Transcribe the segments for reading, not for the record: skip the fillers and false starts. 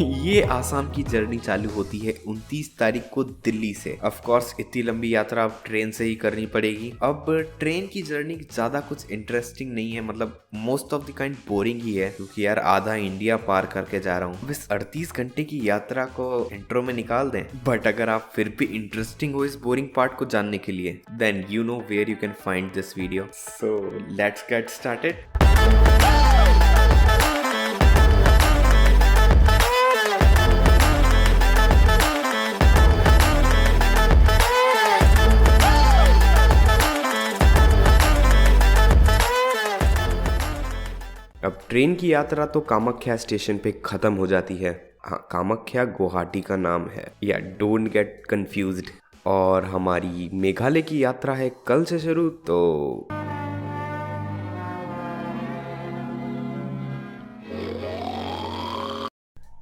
ये आसाम की जर्नी चालू होती है 29 तारीख को दिल्ली से। ऑफ कोर्स इतनी लंबी यात्रा अब ट्रेन से ही करनी पड़ेगी। अब ट्रेन की जर्नी ज्यादा कुछ इंटरेस्टिंग नहीं है, मतलब most of the kind boring ही है, क्योंकि यार आधा इंडिया पार करके जा रहा हूँ। इस 38 घंटे की यात्रा को इंट्रो में निकाल दें। बट अगर आप फिर भी इंटरेस्टिंग हो इस बोरिंग पार्ट को जानने के लिए, then you know where you can find this video. So let's get started. अब ट्रेन की यात्रा तो कामाख्या स्टेशन पे खत्म हो जाती है। हाँ, कामाख्या गुवाहाटी का नाम है, या डोंट गेट कंफ्यूज्ड। और हमारी मेघालय की यात्रा है कल से शुरू। तो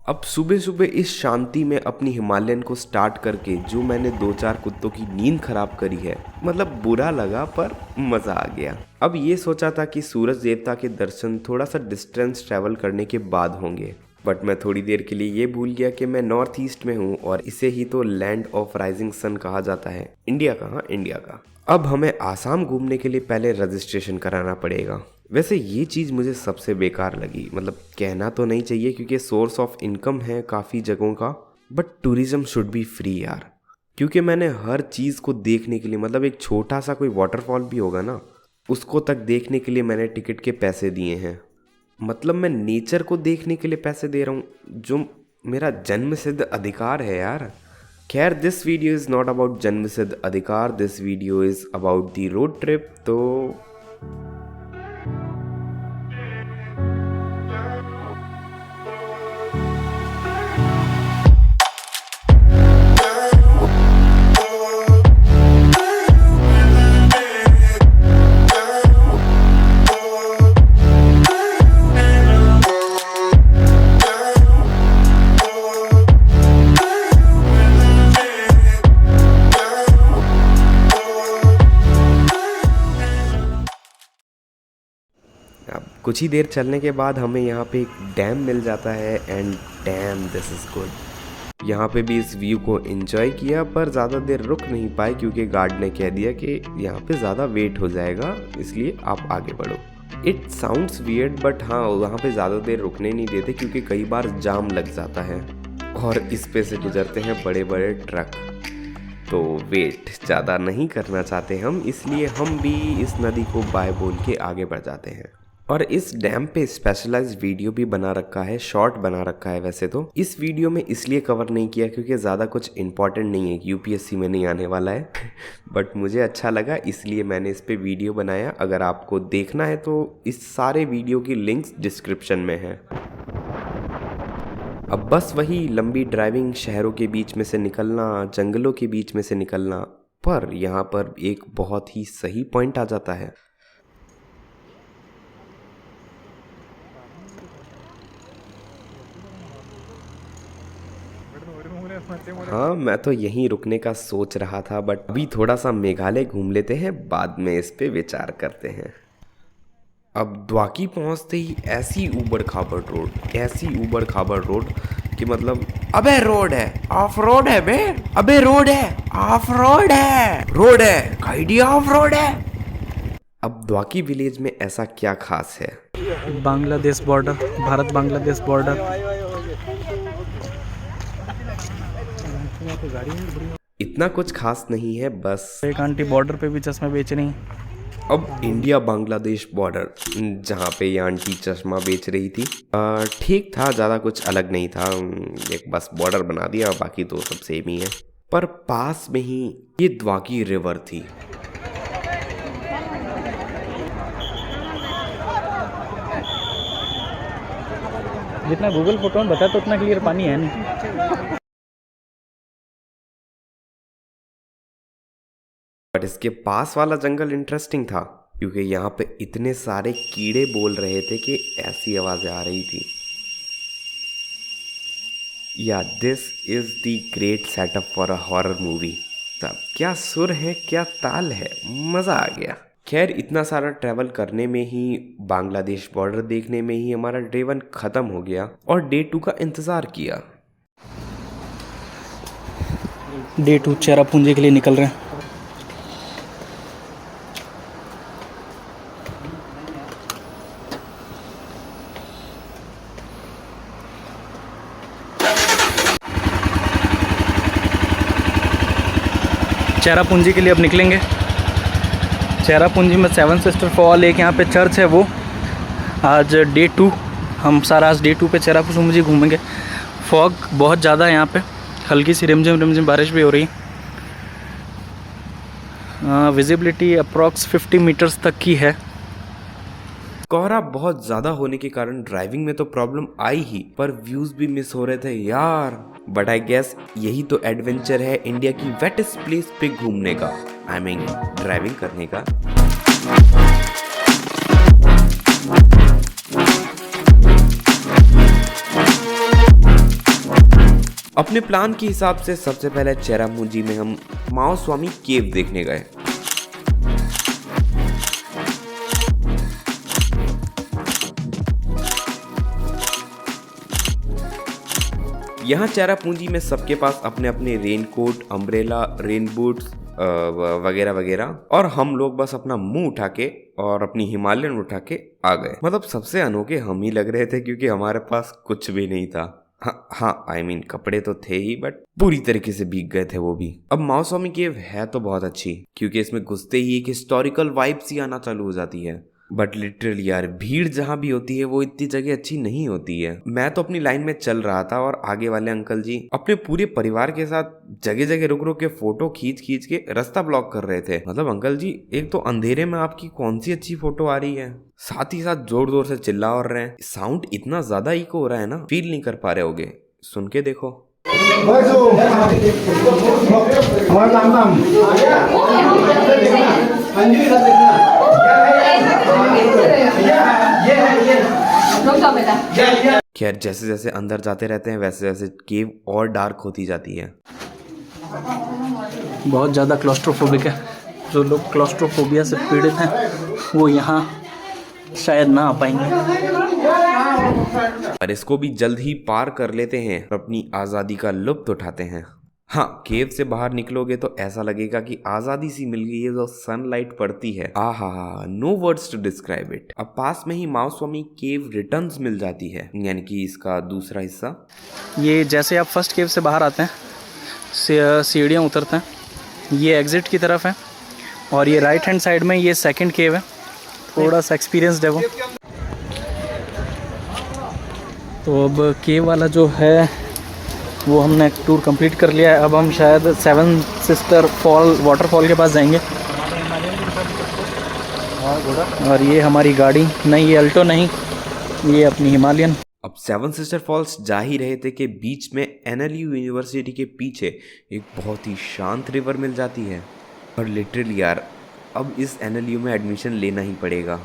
अब सुबह सुबह इस शांति में अपनी हिमालयन को स्टार्ट करके जो मैंने 2-4 कुत्तों की नींद खराब करी है, मतलब बुरा लगा पर मजा आ गया। अब ये सोचा था कि सूरज देवता के दर्शन थोड़ा सा डिस्टेंस ट्रैवल करने के बाद होंगे, बट मैं थोड़ी देर के लिए ये भूल गया कि मैं नॉर्थ ईस्ट में हूँ और इसे ही तो लैंड ऑफ राइजिंग सन कहा जाता है। इंडिया का, हाँ इंडिया का। अब हमें आसाम घूमने के लिए पहले रजिस्ट्रेशन कराना पड़ेगा। वैसे ये चीज़ मुझे सबसे बेकार लगी, मतलब कहना तो नहीं चाहिए क्योंकि सोर्स ऑफ इनकम है काफ़ी जगहों का, but tourism should be free यार। क्योंकि मैंने हर चीज़ को देखने के लिए, मतलब एक छोटा सा कोई वाटरफॉल भी होगा ना, उसको तक देखने के लिए मैंने टिकट के पैसे दिए हैं। मतलब मैं नेचर को देखने के लिए पैसे दे रहा हूँ, जो मेरा जन्म सिद्ध अधिकार है यार। खैर, this video is not about जन्म सिद्ध अधिकार, this video is about the road trip. तो अब कुछ ही देर चलने के बाद हमें यहाँ पे एक डैम मिल जाता है, and dam this is good. यहाँ पे भी इस व्यू को एंजॉय किया, पर ज़्यादा देर रुक नहीं पाए क्योंकि गार्ड ने कह दिया कि यहाँ पे ज़्यादा वेट हो जाएगा, इसलिए आप आगे बढ़ो। इट साउंड्स वियर्ड, बट हाँ वहाँ पे ज़्यादा देर रुकने नहीं देते क्योंकि कई बार जाम लग जाता है और इस पे से गुजरते हैं बड़े बड़े ट्रक। तो वेट ज़्यादा नहीं करना चाहते हम, इसलिए हम भी इस नदी को बाय बोल के आगे बढ़ जाते हैं। और इस डैम पे स्पेशलाइज्ड वीडियो भी बना रखा है, शॉर्ट बना रखा है। वैसे तो इस वीडियो में इसलिए कवर नहीं किया क्योंकि ज़्यादा कुछ इंपॉर्टेंट नहीं है, यूपीएससी में नहीं आने वाला है बट मुझे अच्छा लगा इसलिए मैंने इस पे वीडियो बनाया। अगर आपको देखना है तो इस सारे वीडियो की लिंक्स डिस्क्रिप्शन में है। अब बस वही लंबी ड्राइविंग, शहरों के बीच में से निकलना, जंगलों के बीच में से निकलना, पर यहाँ पर एक बहुत ही सही पॉइंट आ जाता है। हाँ, मैं तो यहीं रुकने का सोच रहा था, बट अभी थोड़ा सा मेघालय घूम लेते हैं, बाद में इस पे विचार करते हैं। अब द्वाकी पहुंचते ही ऐसी ऊबड़ खाबड़ रोड, ऐसी ऊबड़ खाबड़ रोड कि मतलब अबे रोड है, ऑफ रोड है बे, अबे रोड है, ऑफ रोड है, रोड है गाइडी, ऑफ रोड है। अब द्वाकी विलेज में ऐसा क्या खास है? Bangladesh border, Bharat Bangladesh border. इतना कुछ खास नहीं है, बस एक आंटी बॉर्डर पे भी चश्मे बेच रही। अब इंडिया बांग्लादेश बॉर्डर, जहाँ पे ये आंटी चश्मा बेच रही थी, ठीक था, ज़्यादा कुछ अलग नहीं था। एक बस बॉर्डर बना दिया, बाकी तो सब सेम ही है। पर पास में ही ये द्वाकी रिवर थी। जितना गूगल फोटो में बताया तो उतना क्लियर पानी है नहीं। बट इसके पास वाला जंगल इंटरेस्टिंग था क्योंकि यहाँ पे इतने सारे कीड़े बोल रहे थे कि ऐसी आवाजें आ रही थी। या this is the great setup for a horror movie. तब क्या सुर है, क्या ताल है, मजा आ गया। खैर इतना सारा ट्रैवल करने में ही, बांग्लादेश बॉर्डर देखने में ही हमारा डे 1 खत्म हो गया और डे 2 का इंतजार किया। डे 2 चेरापूंजी के लिए निकल रहे हैं। चेरापूंजी के लिए अब निकलेंगे। चेरापूंजी में 7 सिस्टर फॉल, एक यहाँ पे चर्च है वो। आज डे 2, हम सारा आज डे 2 पे चेरापूंजी घूमेंगे। फॉग बहुत ज़्यादा है यहाँ पे, हल्की सी रिमझिम बारिश भी हो रही है। विजिबिलिटी अप्रॉक्स 50 मीटर्स तक की है। कोहरा बहुत ज्यादा होने के कारण ड्राइविंग में तो प्रॉब्लम आई ही, पर व्यूज भी मिस हो रहे थे यार। बट आई गेस यही तो एडवेंचर है इंडिया की वेटेस्ट प्लेस पे घूमने का, आई मीन ड्राइविंग करने का। अपने प्लान के हिसाब से सबसे पहले चेरापूंजी में हम माओ स्वामी केव देखने गए। यहाँ चेरापूंजी में सबके पास अपने अपने रेनकोट, अम्ब्रेला, रेन बूट्स वगैरह वगैरह, और हम लोग बस अपना मुंह उठा के और अपनी हिमालयन उठा के आ गए। मतलब सबसे अनोखे हम ही लग रहे थे क्योंकि हमारे पास कुछ भी नहीं था। हाँ आई मीन कपड़े तो थे ही, बट पूरी तरीके से भीग गए थे वो भी। अब माओ स्वामी केव है तो बहुत अच्छी, क्योंकि इसमें घुसते ही एक हिस्टोरिकल वाइब्स ही आना चालू हो जाती है। बट लिटरली यार भीड़ जहाँ भी होती है वो इतनी जगह अच्छी नहीं होती है। मैं तो अपनी लाइन में चल रहा था और आगे वाले अंकल जी अपने पूरे परिवार के साथ जगह जगह रुक रुक के फोटो खींच खींच के रास्ता ब्लॉक कर रहे थे। मतलब अंकल जी, एक तो अंधेरे में आपकी कौन सी अच्छी फोटो आ रही है, साथ ही साथ जोर जोर से चिल्ला और रहे हैं। साउंड इतना ज्यादा इको हो रहा है ना, फील नहीं कर पा रहे होगे, सुन के देखो। खैर जैसे जैसे अंदर जाते रहते हैं वैसे वैसे केव और डार्क होती जाती है। बहुत ज़्यादा क्लॉस्ट्रोफोबिक है। जो लोग क्लॉस्ट्रोफोबिया से पीड़ित हैं वो यहाँ शायद ना आ पाएंगे, पर इसको भी जल्द ही पार कर लेते हैं और अपनी आज़ादी का लुत्फ उठाते हैं। हाँ, केव से बाहर निकलोगे तो ऐसा लगेगा कि आज़ादी सी मिल गई है। जो सनलाइट पड़ती है, aha, no words to describe it. अब पास में ही माओ स्वामी केव रिटर्न्स मिल जाती है, यानी कि इसका दूसरा हिस्सा। ये जैसे आप फर्स्ट केव से बाहर आते हैं, सीढ़ियाँ उतरते हैं, ये एग्जिट की तरफ है, और ये राइट हैंड साइड में ये सेकंड केव है। थोड़ा सा एक्सपीरियंस्ड है वो। तो अब केव वाला जो है वो हमने टूर कंप्लीट कर लिया है। अब हम शायद 7 सिस्टर फॉल, वाटरफॉल के पास जाएंगे। और ये हमारी गाड़ी नहीं, ये अल्टो नहीं, ये अपनी हिमालयन। अब 7 सिस्टर फॉल्स जा ही रहे थे कि बीच में NLU यूनिवर्सिटी के पीछे एक बहुत ही शांत रिवर मिल जाती है। और लिटरली यार अब इस NLU में एडमिशन लेना ही पड़ेगा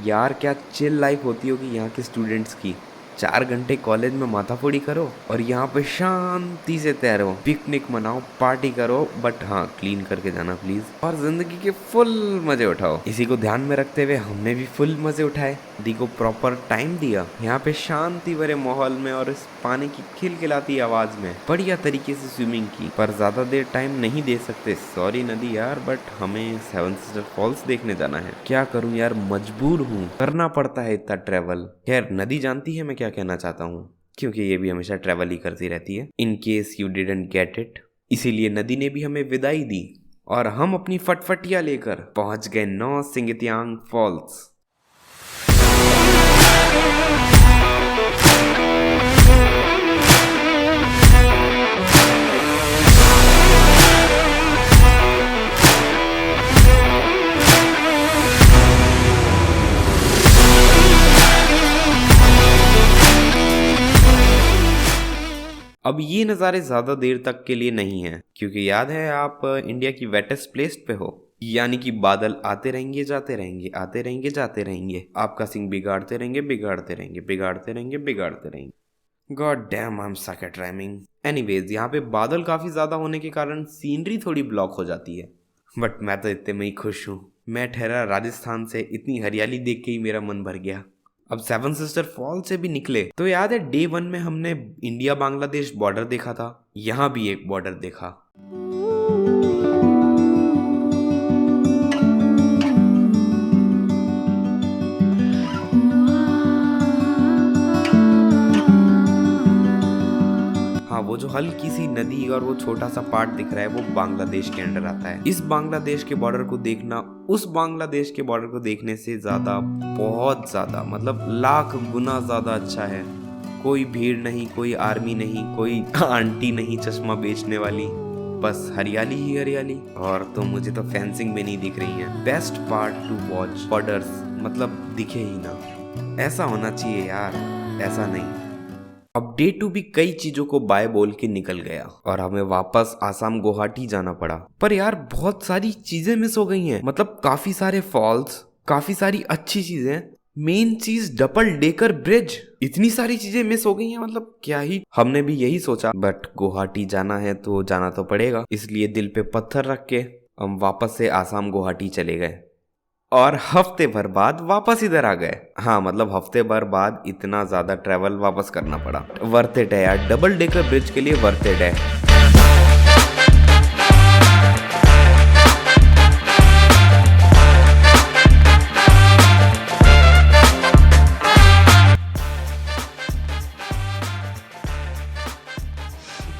यार। क्या चिल लाइफ होती होगी यहाँ के स्टूडेंट्स की। 4 घंटे कॉलेज में माथाफोड़ी करो और यहाँ पे शांति से तैरो, पिकनिक मनाओ, पार्टी करो, बट हाँ क्लीन करके जाना प्लीज, और जिंदगी के फुल मजे उठाओ। इसी को ध्यान में रखते हुए हमने भी फुल मजे उठाए, दी को प्रॉपर टाइम दिया यहाँ पे शांति भरे माहौल में और इस पानी की खिलखिलाती आवाज में बढ़िया तरीके से स्विमिंग की। पर ज्यादा देर टाइम नहीं दे सकते, सॉरी नदी यार, बट हमें 7 सिस्टर फॉल्स देखने जाना है। क्या करूँ यार, मजबूर हूँ, करना पड़ता है इतना ट्रेवल। खैर नदी जानती है मैं क्या कहना चाहता हूँ, क्योंकि ये भी हमेशा ट्रेवल ही करती रहती है, in case you didn't get it. इसीलिए नदी ने भी हमें विदाई दी और हम अपनी फटफटिया लेकर पहुंच गए नौ सिंगत्यांग फॉल्स। अब ये नज़ारे ज़्यादा देर तक के लिए नहीं हैं, क्योंकि याद है आप इंडिया की वेटेस्ट प्लेस पे हो, यानी कि बादल आते रहेंगे जाते रहेंगे, आते रहेंगे जाते रहेंगे, आपका सिंह बिगाड़ते रहेंगे बिगाड़ते रहेंगे, बिगाड़ते रहेंगे बिगाड़ते रहेंगे। God damn I am suck at rhyming. Anyways यहाँ पे बादल काफ़ी ज़्यादा होने के कारण सीनरी थोड़ी ब्लॉक हो जाती है, बट मैं तो इतने में ही खुश हूँ। मैं ठहरा राजस्थान से, इतनी हरियाली देख के ही मेरा मन भर गया। अब सेवन सिस्टर फॉल से भी निकले तो याद है डे 1 में हमने इंडिया बांग्लादेश बॉर्डर देखा था, यहाँ भी एक बॉर्डर देखा। हाँ, वो जो हल्की सी नदी और वो छोटा सा पार्ट दिख रहा है वो बांग्लादेश के अंडर आता है। इस बांग्लादेश के बॉर्डर को देखना उस बांग्लादेश के बॉर्डर को देखने से ज्यादा, बहुत ज्यादा, मतलब लाख गुना ज्यादा अच्छा है। कोई भीड़ नहीं, कोई आर्मी नहीं, कोई आंटी नहीं चश्मा बेचने वाली, बस हरियाली ही हरियाली। और तो मुझे तो फेंसिंग भी नहीं दिख रही है। Best part two watch borders, मतलब दिखे ही ना। ऐसा होना चाहिए यार, ऐसा नहीं। अब डे 2 भी कई चीजों को बाय बोल के निकल गया और हमें वापस आसाम गुवाहाटी जाना पड़ा। पर यार बहुत सारी चीजें मिस हो गई हैं, मतलब काफी सारे फॉल्स, काफी सारी अच्छी चीजें, मेन चीज डबल डेकर ब्रिज, इतनी सारी चीजें मिस हो गई हैं, मतलब क्या ही। हमने भी यही सोचा, बट गुवाहाटी जाना है तो जाना तो पड़ेगा, इसलिए दिल पे पत्थर रख के हम वापस से आसाम गुवाहाटी चले गए और हफ्ते भर बाद वापस इधर आ गए। हाँ, मतलब हफ्ते भर बाद इतना ज्यादा ट्रैवल वापस करना पड़ा। वर्थ इट है यार, डबल डेकर ब्रिज के लिए वर्थ इट है।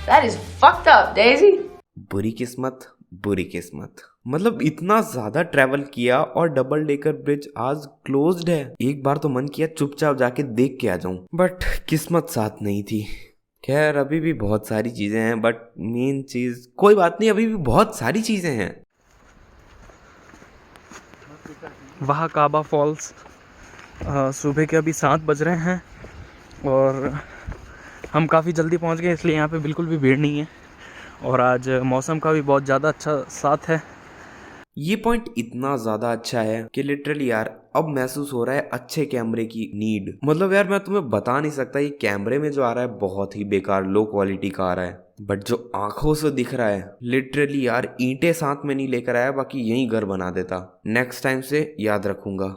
That is fucked up, Daisy. बुरी किस्मत, बुरी किस्मत, मतलब इतना ज्यादा ट्रैवल किया और डबल डेकर ब्रिज आज क्लोज्ड है। एक बार तो मन किया चुपचाप जाके देख के आ जाऊं, बट किस्मत साथ नहीं थी। खैर अभी भी बहुत सारी चीजें हैं, बट मेन चीज कोई बात नहीं, अभी भी बहुत सारी चीजें हैं। वहाँ काबा फॉल्स सुबह के अभी 7 बज रहे हैं और हम काफ़ी जल्दी पहुँच गए, इसलिए यहाँ पे बिल्कुल भी भीड़ नहीं है और आज मौसम का भी बहुत ज़्यादा अच्छा साथ है। ये पॉइंट इतना ज्यादा अच्छा है कि लिटरली यार अब महसूस हो रहा है अच्छे कैमरे की नीड। मतलब यार मैं तुम्हें बता नहीं सकता, ये कैमरे में जो आ रहा है बहुत ही बेकार लो क्वालिटी का आ रहा है, बट जो आंखों से दिख रहा है लिटरली यार ईंटें साथ में नहीं लेकर आया, बाकी यही घर बना देता। नेक्स्ट टाइम से याद रखूंगा।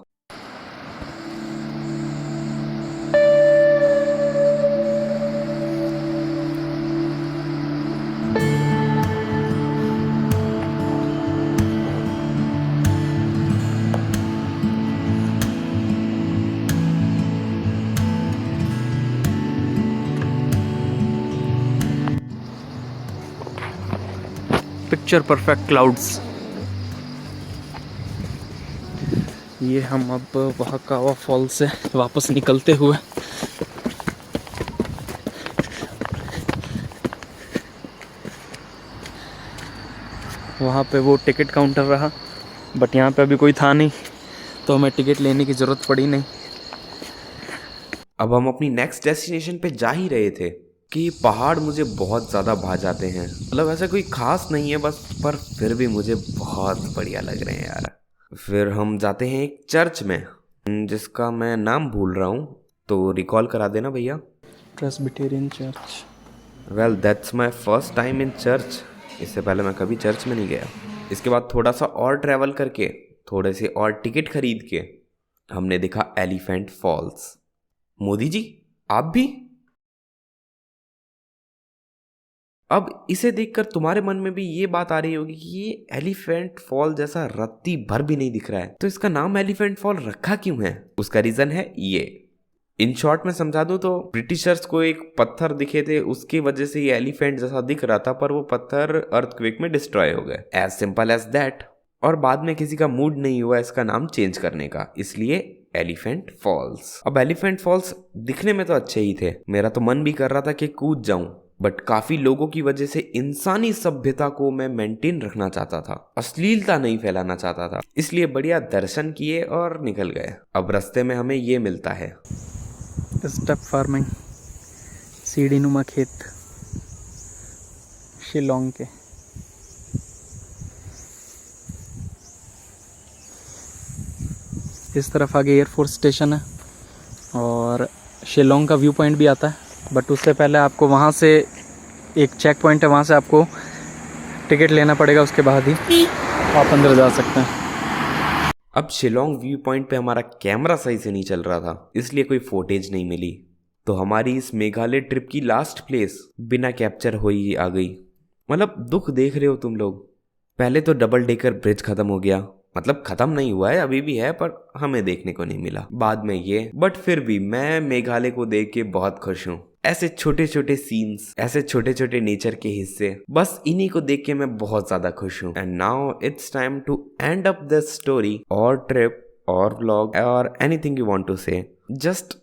Picture perfect clouds. ये हम अब वहाकावा फॉल से वापस निकलते हुए वहाँ पे वो टिकट काउंटर रहा, बट यहाँ पे अभी कोई था नहीं तो हमें टिकट लेने की ज़रूरत पड़ी नहीं। अब हम अपनी नेक्स्ट डेस्टिनेशन पे जा ही रहे थे कि ये पहाड़ मुझे बहुत ज़्यादा भा जाते हैं। मतलब ऐसा कोई खास नहीं है बस, पर फिर भी मुझे बहुत बढ़िया लग रहे हैं यार। फिर हम जाते हैं एक चर्च में जिसका मैं नाम भूल रहा हूँ, तो रिकॉल करा देना भैया। Presbyterian church. Well that's my first time in church, इससे पहले मैं कभी चर्च में नहीं गया। इसके बाद थोड़ा सा और ट्रैवल करके, थोड़े से और टिकट खरीद के हमने देखा एलिफेंट फॉल्स। मोदी जी आप भी? अब इसे देखकर तुम्हारे मन में भी ये बात आ रही होगी कि ये एलिफेंट फॉल जैसा रत्ती भर भी नहीं दिख रहा है, तो इसका नाम एलिफेंट फॉल रखा क्यों है? उसका रीजन है ये। इन शॉर्ट में समझा दूं तो ब्रिटिशर्स को एक पत्थर दिखे थे, उसकी वजह से ये एलिफेंट जैसा दिख रहा था, पर वो पत्थर अर्थक्वेक में डिस्ट्रॉय हो गए। As simple as that. और बाद में किसी का मूड नहीं हुआ इसका नाम चेंज करने का, इसलिए एलिफेंट फॉल्स। अब एलिफेंट फॉल्स दिखने में तो अच्छे ही थे, मेरा तो मन भी कर रहा था कि कूद जाऊं, बट काफी लोगों की वजह से इंसानी सभ्यता को मैं मेंटेन रखना चाहता था, अश्लीलता नहीं फैलाना चाहता था, इसलिए बढ़िया दर्शन किए और निकल गए। अब रास्ते में हमें ये मिलता है स्टेप फार्मिंग, सीढ़ी नुमा खेत शिलोंग के। इस तरफ आगे एयरफोर्स स्टेशन है और शिलोंग का व्यू पॉइंट भी आता है, बट उससे पहले आपको वहाँ से एक चेक पॉइंट है, वहाँ से आपको टिकट लेना पड़ेगा, उसके बाद ही आप अंदर जा सकते हैं। अब शिलोंग व्यू पॉइंट पे हमारा कैमरा सही से नहीं चल रहा था, इसलिए कोई फुटेज नहीं मिली। तो हमारी इस मेघालय ट्रिप की लास्ट प्लेस बिना कैप्चर हो ही आ गई। मतलब दुख देख रहे हो तुम लोग। पहले तो डबल डेकर ब्रिज खत्म हो गया, मतलब खत्म नहीं हुआ है, अभी भी है, पर हमें देखने को नहीं मिला। बाद में ये, बट फिर भी मैं मेघालय को देख के बहुत खुश हूँ। ऐसे छोटे छोटे सीन्स, ऐसे छोटे छोटे नेचर के हिस्से, बस इन्हीं को देख के मैं बहुत ज्यादा खुश हूँ। And now it's time to end up this story और ट्रिप और व्लॉग और anything you want to say. Just